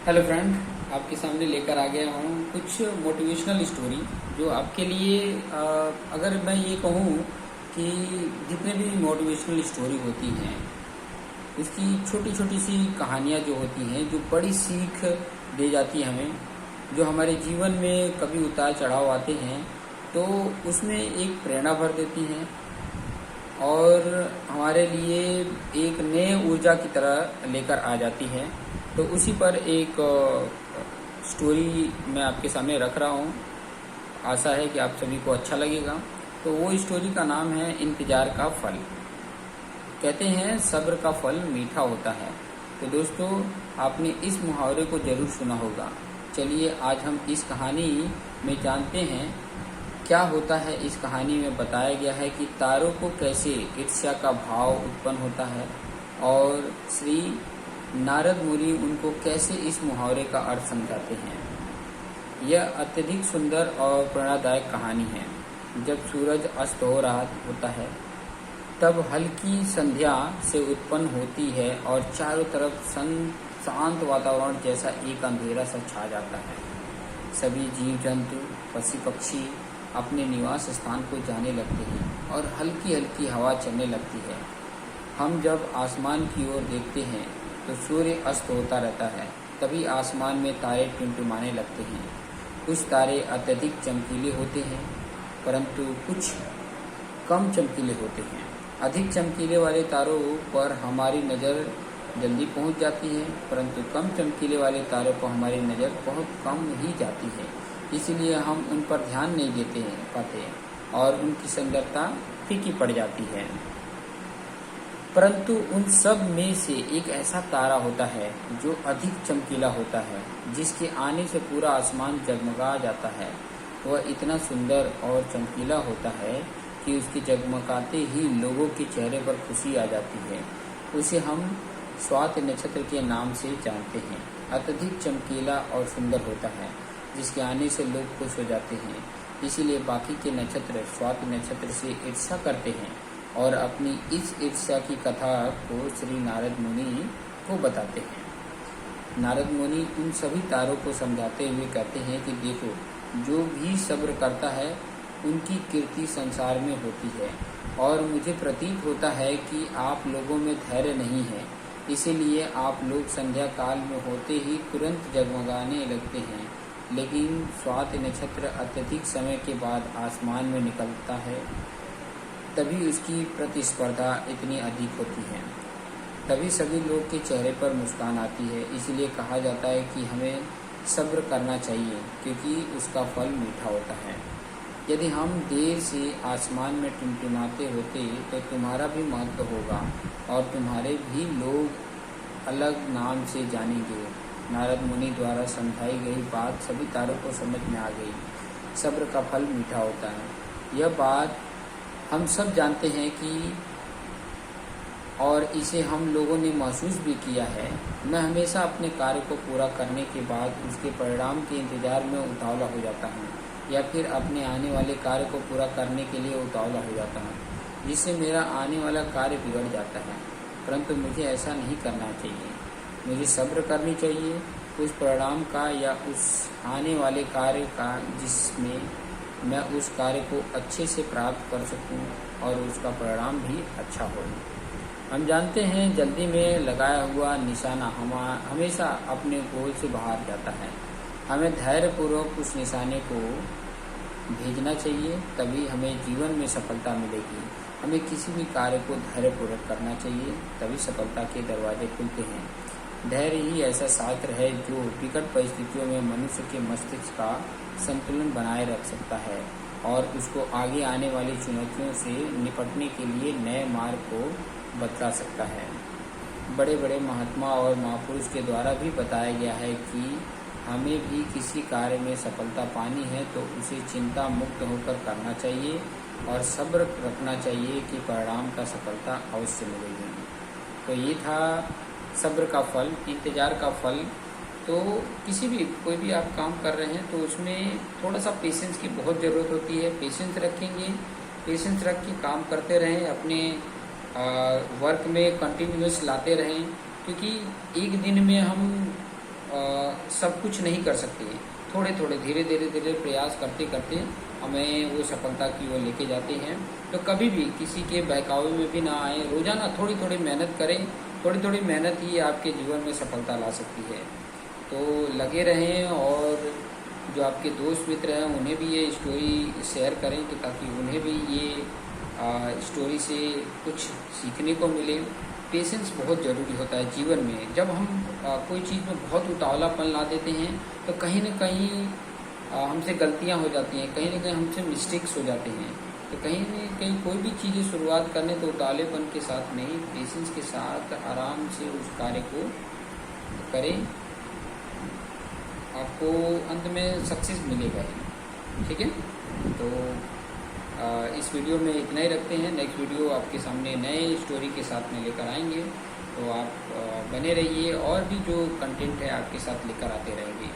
Hello friend, आपके सामने लेकर आ गया हूँ कुछ मोटिवेशनल स्टोरी जो आपके लिए अगर मैं ये कहूँ कि जितने भी मोटिवेशनल स्टोरी होती हैं उसकी छोटी छोटी सी कहानियाँ जो होती हैं जो बड़ी सीख दे जाती है हमें, जो हमारे जीवन में कभी उतार चढ़ाव आते हैं तो उसमें एक प्रेरणा भर देती हैं और हमारे लिए एक नए ऊर्जा की तरह लेकर आ जाती है। तो उसी पर एक स्टोरी मैं आपके सामने रख रहा हूँ। आशा है कि आप सभी को अच्छा लगेगा। तो वो स्टोरी का नाम है इंतज़ार का फल। कहते हैं सब्र का फल मीठा होता है। तो दोस्तों, आपने इस मुहावरे को ज़रूर सुना होगा। चलिए आज हम इस कहानी में जानते हैं क्या होता है। इस कहानी में बताया गया है कि तारों को कैसे ईर्ष्या का भाव उत्पन्न होता है और श्री नारद मुनि उनको कैसे इस मुहावरे का अर्थ समझाते हैं। यह अत्यधिक सुंदर और प्रेरणादायक कहानी है। जब सूरज अस्त हो रहा होता है तब हल्की संध्या से उत्पन्न होती है और चारों तरफ शांत वातावरण जैसा एक अंधेरा सा छा जाता है। सभी जीव जंतु पशु पक्षी अपने निवास स्थान को जाने लगते हैं और हल्की हल्की हवा चलने लगती है। हम जब आसमान की ओर देखते हैं तो सूर्य अस्त होता रहता है। तभी आसमान में तारे टिमटिमाने लगते हैं। कुछ तारे अत्यधिक चमकीले होते हैं परंतु कुछ कम चमकीले होते हैं। अधिक चमकीले वाले तारों पर हमारी नज़र जल्दी पहुंच जाती है परंतु कम चमकीले वाले तारों पर हमारी नज़र बहुत कम ही जाती है। इसलिए हम उन पर ध्यान नहीं पाते और उनकी सुंदरता फीकी पड़ जाती है। परंतु उन सब में से एक ऐसा तारा होता है जो अधिक चमकीला होता है, जिसके आने से पूरा आसमान जगमगा जाता है। वह इतना सुंदर और चमकीला होता है कि उसके जगमगाते ही लोगों के चेहरे पर खुशी आ जाती है। उसे हम स्वाति नक्षत्र के नाम से जानते हैं। अत्यधिक चमकीला और सुंदर होता है जिसके आने से लोग खुश हो जाते हैं। इसीलिए बाकी के नक्षत्र स्वाति नक्षत्र से ईर्ष्या करते हैं और अपनी इस ईर्ष्या की कथा को श्री नारद मुनि को बताते हैं। नारद मुनि उन सभी तारों को समझाते हुए कहते हैं कि देखो, जो भी सब्र करता है उनकी कीर्ति संसार में होती है और मुझे प्रतीत होता है कि आप लोगों में धैर्य नहीं है। इसीलिए आप लोग संध्या काल में होते ही तुरंत जगमगाने लगते हैं, लेकिन स्वाति नक्षत्र अत्यधिक समय के बाद आसमान में निकलता है तभी उसकी प्रतिस्पर्धा इतनी अधिक होती है। तभी सभी लोग के चेहरे पर मुस्कान आती है। इसलिए कहा जाता है कि हमें सब्र करना चाहिए क्योंकि उसका फल मीठा होता है। यदि हम देर से आसमान में टिमटिमाते होते तो तुम्हारा भी महत्व होगा और तुम्हारे भी लोग अलग नाम से जानेंगे। नारद मुनि द्वारा समझाई गई बात सभी तारों को समझ में आ गई। सब्र का फल मीठा होता है। यह बात हम सब जानते हैं कि और इसे हम लोगों ने महसूस भी किया है। मैं हमेशा अपने कार्य को पूरा करने के बाद उसके परिणाम के इंतज़ार में उतावला हो जाता हूँ या फिर अपने आने वाले कार्य को पूरा करने के लिए उतावला हो जाता हूँ, जिससे मेरा आने वाला कार्य बिगड़ जाता है। परंतु मुझे ऐसा नहीं करना चाहिए। मुझे सब्र करनी चाहिए उस परिणाम का या उस आने वाले कार्य का जिसमें मैं उस कार्य को अच्छे से प्राप्त कर सकूं और उसका परिणाम भी अच्छा हो। हम जानते हैं जल्दी में लगाया हुआ निशाना हमेशा अपने गोल से बाहर जाता है। हमें धैर्यपूर्वक उस निशाने को भेजना चाहिए, तभी हमें जीवन में सफलता मिलेगी। हमें किसी भी कार्य को धैर्यपूर्वक करना चाहिए, तभी सफलता के दरवाजे खुलते हैं। धैर्य ही ऐसा शास्त्र है जो विकट परिस्थितियों में मनुष्य के मस्तिष्क का संतुलन बनाए रख सकता है और उसको आगे आने वाली चुनौतियों से निपटने के लिए नए मार्ग को बतला सकता है। बड़े बड़े महात्मा और महापुरुष के द्वारा भी बताया गया है कि हमें भी किसी कार्य में सफलता पानी है तो उसे चिंता मुक्त होकर करना चाहिए और सब्र रखना चाहिए कि परिणाम का सफलता अवश्य मिलेगी। तो ये था सब्र का फल, इंतज़ार का फल। तो किसी भी कोई भी आप काम कर रहे हैं तो उसमें थोड़ा सा पेशेंस की बहुत ज़रूरत होती है। पेशेंस रखेंगे, पेशेंस रख के काम करते रहें, अपने वर्क में कंटिन्यूस लाते रहें, क्योंकि एक दिन में हम सब कुछ नहीं कर सकते। थोड़े थोड़े धीरे धीरे धीरे प्रयास करते करते हमें वो सफलता की ओर लेके जाते हैं। तो कभी भी किसी के बहकावे में भी ना आए, रोजाना थोड़ी थोड़ी मेहनत करें। थोड़ी थोड़ी मेहनत ही आपके जीवन में सफलता ला सकती है। तो लगे रहें, और जो आपके दोस्त मित्र हैं उन्हें भी ये स्टोरी शेयर करें, तो ताकि उन्हें भी ये स्टोरी से कुछ सीखने को मिले। पेशेंस बहुत ज़रूरी होता है जीवन में। जब हम कोई चीज़ में बहुत उतावलापन ला देते हैं तो कहीं न कहीं हमसे गलतियां हो जाती हैं, कहीं न कहीं हमसे मिस्टेक्स हो जाते हैं। तो कहीं न कहीं कोई भी चीज़ें शुरुआत करने तो उतावलेपन के साथ नहीं, पेशेंस के साथ आराम से उस कार्य को करें, आपको अंत में सक्सेस मिलेगा ही। ठीक है, तो इस वीडियो में इतना ही रखते हैं। नेक्स्ट वीडियो आपके सामने नए स्टोरी के साथ में लेकर आएंगे, तो आप बने रहिए, और भी जो कंटेंट है आपके साथ लेकर आते रहेंगे।